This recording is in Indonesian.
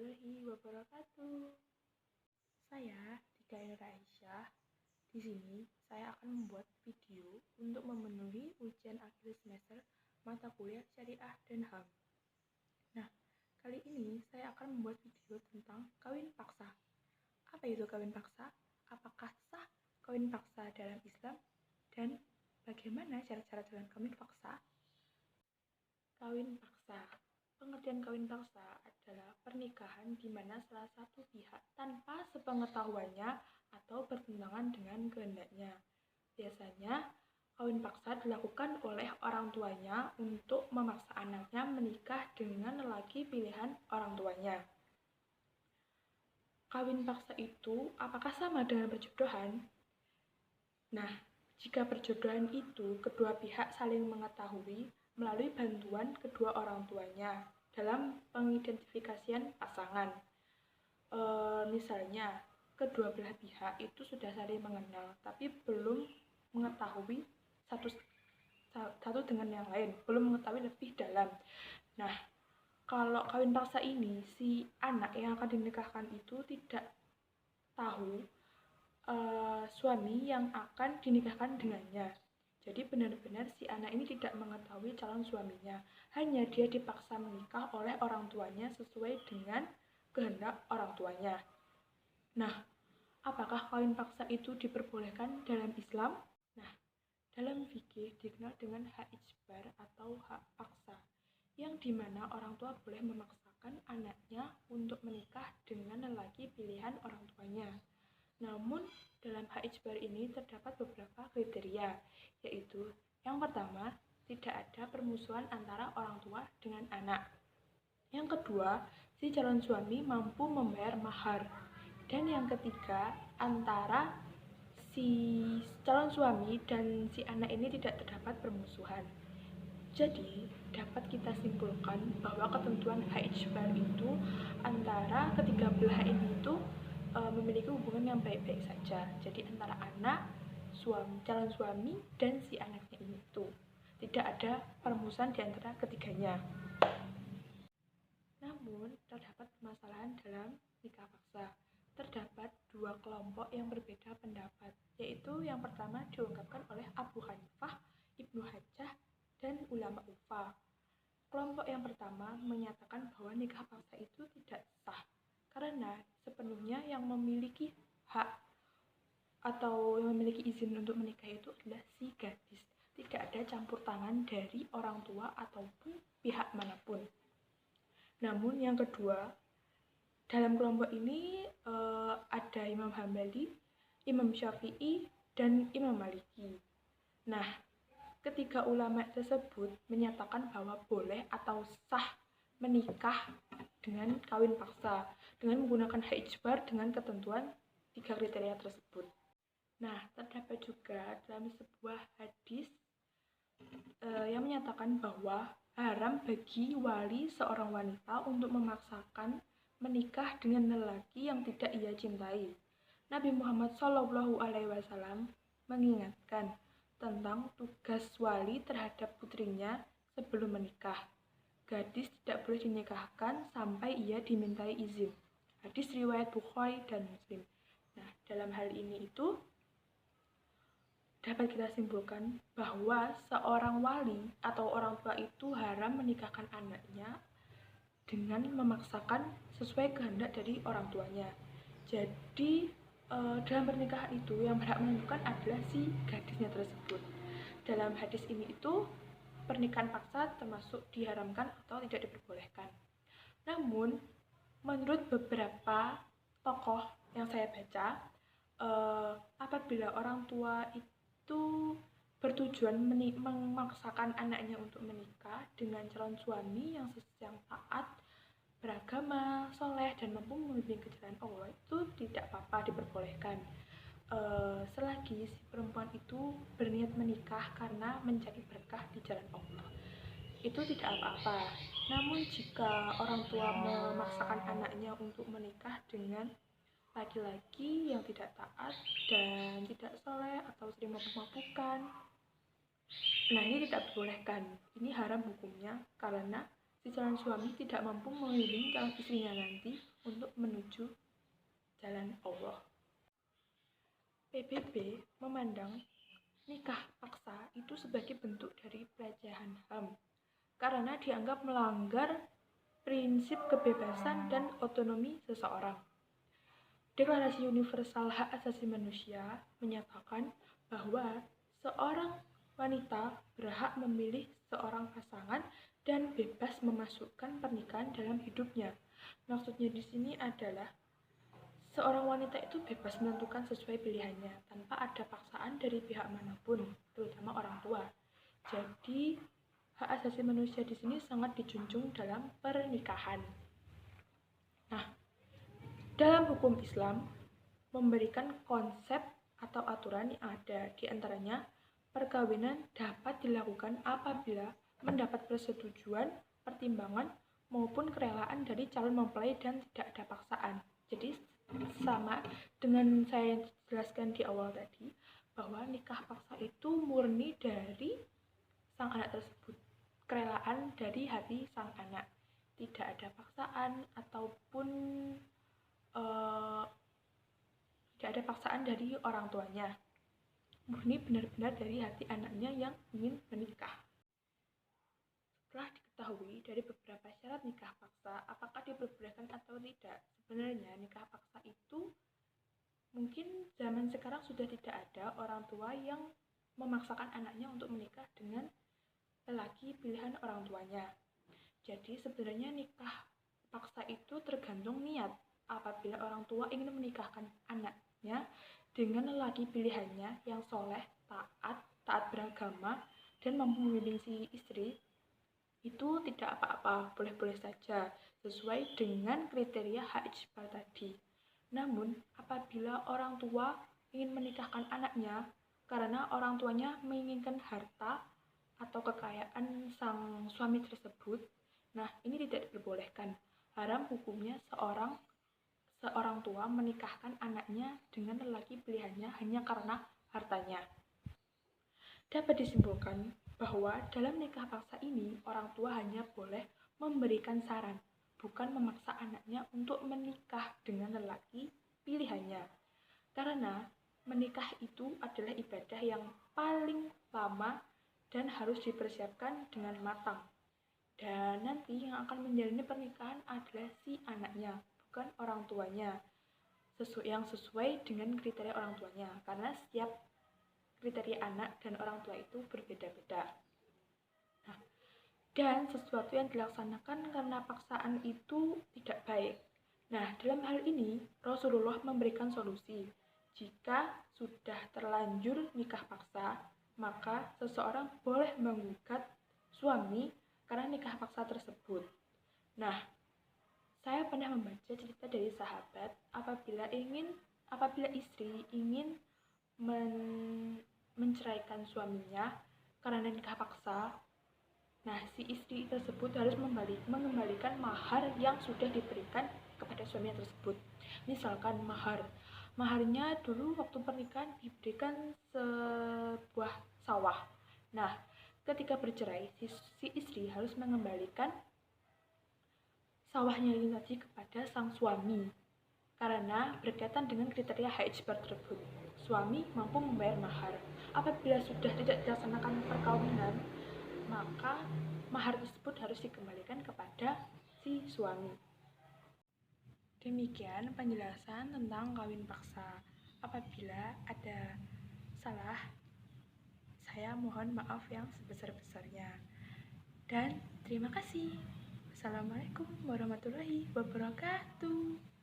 warahmatullahi wabarakatuh. Saya Tika Ainur Aisyah. Di sini saya akan membuat video untuk memenuhi ujian akhir semester mata kuliah Syariah dan HAM. Nah, kali ini saya akan membuat video tentang kawin paksa. Apa itu kawin paksa? Apakah sah kawin paksa dalam Islam? Dan bagaimana cara-cara dalam kawin paksa? Kawin paksa. Pengertian kawin paksa adalah pernikahan di mana salah satu pihak tanpa sepengetahuannya atau bertentangan dengan kehendaknya. Biasanya, kawin paksa dilakukan oleh orang tuanya untuk memaksa anaknya menikah dengan lelaki pilihan orang tuanya. Kawin paksa itu apakah sama dengan perjodohan? Nah, jika perjodohan itu kedua pihak saling mengetahui melalui bantuan kedua orang tuanya dalam pengidentifikasian pasangan. Misalnya, kedua belah pihak itu sudah saling mengenal, tapi belum mengetahui satu dengan yang lain, belum mengetahui lebih dalam. Nah, kalau kawin paksa ini, si anak yang akan dinikahkan itu tidak tahu suami yang akan dinikahkan dengannya. Jadi benar-benar si anak ini tidak mengetahui calon suaminya. Hanya dia dipaksa menikah oleh orang tuanya sesuai dengan kehendak orang tuanya. Nah, apakah kawin paksa itu diperbolehkan dalam Islam? Nah, dalam fikih dikenal dengan hak ijbar atau hak paksa, yang dimana orang tua boleh memaksakan anaknya untuk menikah dengan lelaki pilihan orang tuanya. Namun, dalam hak ijbar ini terdapat beberapa kriteria, yaitu yang pertama, tidak ada permusuhan antara orang tua dengan anak. Yang kedua, si calon suami mampu membayar mahar. Dan yang ketiga, antara si calon suami dan si anak ini tidak terdapat permusuhan. Jadi, dapat kita simpulkan bahwa ketentuan hak ijbar itu antara ketiga belah ini itu memiliki hubungan yang baik-baik saja. Jadi antara anak, calon suami, dan si anaknya ini itu tidak ada permusuhan di antara ketiganya. Namun, terdapat permasalahan dalam nikah paksa. Terdapat dua kelompok yang berbeda pendapat, yaitu yang pertama diungkapkan oleh Abu Hanifah, Ibnu Hajjah, dan ulama Kufah. Kelompok yang pertama menyatakan bahwa nikah paksa itu tidak sah, karena sepenuhnya yang memiliki hak atau yang memiliki izin untuk menikah itu adalah si gadis. Tidak ada campur tangan dari orang tua ataupun pihak manapun. Namun yang kedua, dalam kelompok ini ada Imam Hambali, Imam Syafi'i, dan Imam Maliki. Nah, ketiga ulama tersebut menyatakan bahwa boleh atau sah menikah dengan kawin paksa dengan menggunakan hak ijbar dengan ketentuan tiga kriteria tersebut. Nah, terdapat juga dalam sebuah hadis yang menyatakan bahwa haram bagi wali seorang wanita untuk memaksakan menikah dengan lelaki yang tidak ia cintai. Nabi Muhammad SAW mengingatkan tentang tugas wali terhadap putrinya sebelum menikah. Gadis tidak boleh dinikahkan sampai ia dimintai izin. Hadis riwayat Bukhari dan Muslim. Nah, dalam hal ini itu dapat kita simpulkan bahwa seorang wali atau orang tua itu haram menikahkan anaknya dengan memaksakan sesuai kehendak dari orang tuanya. Jadi dalam pernikahan itu yang berhak menentukan adalah si gadisnya tersebut. Dalam hadis ini itu pernikahan paksa termasuk diharamkan atau tidak diperbolehkan. Namun menurut beberapa tokoh yang saya baca, apabila orang tua itu bertujuan memaksakan anaknya untuk menikah dengan calon suami yang taat, beragama, soleh, dan mampu membimbing ke jalan Allah, itu tidak apa-apa, diperbolehkan. Selagi si perempuan itu berniat menikah karena mencari berkah di jalan Allah, itu tidak apa-apa. Namun jika orang tua memaksakan anaknya untuk menikah dengan laki-laki yang tidak taat dan tidak soleh atau sering mabuk-mabukan, nah ini tidak diperbolehkan. Ini haram hukumnya karena si calon suami tidak mampu membimbing calon istrinya nanti untuk menuju jalan Allah. PBB memandang nikah paksa itu sebagai bentuk dari pelecehan HAM karena dianggap melanggar prinsip kebebasan dan otonomi seseorang. Deklarasi Universal Hak Asasi Manusia menyatakan bahwa seorang wanita berhak memilih seorang pasangan dan bebas memasukkan pernikahan dalam hidupnya. Maksudnya di sini adalah seorang wanita itu bebas menentukan sesuai pilihannya tanpa ada paksaan dari pihak manapun, terutama orang tua. Jadi, hak asasi manusia di sini sangat dijunjung dalam pernikahan. Nah, dalam hukum Islam memberikan konsep atau aturan yang ada, di antaranya perkawinan dapat dilakukan apabila mendapat persetujuan, pertimbangan, maupun kerelaan dari calon mempelai dan tidak ada paksaan. Jadi sama dengan saya jelaskan di awal tadi, bahwa nikah paksa itu murni dari sang anak tersebut, kerelaan dari hati sang anak, tidak ada paksaan ataupun tidak ada paksaan dari orang tuanya, murni benar-benar dari hati anaknya yang ingin menikah. Setelah diketahui dari beberapa syarat nikah paksa, apakah diperbolehkan atau tidak, sebenarnya nikah paksa itu mungkin zaman sekarang sudah tidak ada orang tua yang memaksakan anaknya untuk menikah dengan lelaki pilihan orang tuanya. Jadi sebenarnya nikah paksa itu tergantung niat. Apabila orang tua ingin menikahkan anaknya dengan lelaki pilihannya yang soleh, taat beragama, dan mampu membimbing si istri, itu tidak apa-apa, boleh-boleh saja, sesuai dengan kriteria hak ijbar tadi. Namun, apabila orang tua ingin menikahkan anaknya karena orang tuanya menginginkan harta atau kekayaan sang suami tersebut, nah ini tidak diperbolehkan. Haram hukumnya seorang tua menikahkan anaknya dengan lelaki pilihannya hanya karena hartanya. Dapat disimpulkan bahwa dalam nikah paksa ini orang tua hanya boleh memberikan saran, bukan memaksa anaknya untuk menikah dengan lelaki pilihannya. Karena menikah itu adalah ibadah yang paling lama dan harus dipersiapkan dengan matang. Dan nanti yang akan menjalani pernikahan adalah si anaknya, bukan orang tuanya. Yang sesuai dengan kriteria orang tuanya, karena setiap kriteria anak dan orang tua itu berbeda-beda. Nah, dan sesuatu yang dilaksanakan karena paksaan itu tidak baik. Nah, dalam hal ini Rasulullah memberikan solusi. Jika sudah terlanjur nikah paksa, maka seseorang boleh menggugat suami karena nikah paksa tersebut. Nah, saya pernah membaca cerita dari sahabat apabila istri ingin menceraikan suaminya karena nikah paksa. Nah, si istri tersebut harus mengembalikan mahar yang sudah diberikan kepada suaminya tersebut. Misalkan maharnya dulu waktu pernikahan diberikan sebuah sawah. Nah, ketika bercerai, si istri harus mengembalikan sawahnya ini tadi kepada sang suami karena berkaitan dengan kriteria hak ijbar tersebut. Suami mampu membayar mahar. Apabila sudah tidak dilaksanakan perkawinan, maka mahar tersebut harus dikembalikan kepada si suami. Demikian penjelasan tentang kawin paksa. Apabila ada salah, saya mohon maaf yang sebesar-besarnya. Dan terima kasih. Assalamualaikum warahmatullahi wabarakatuh.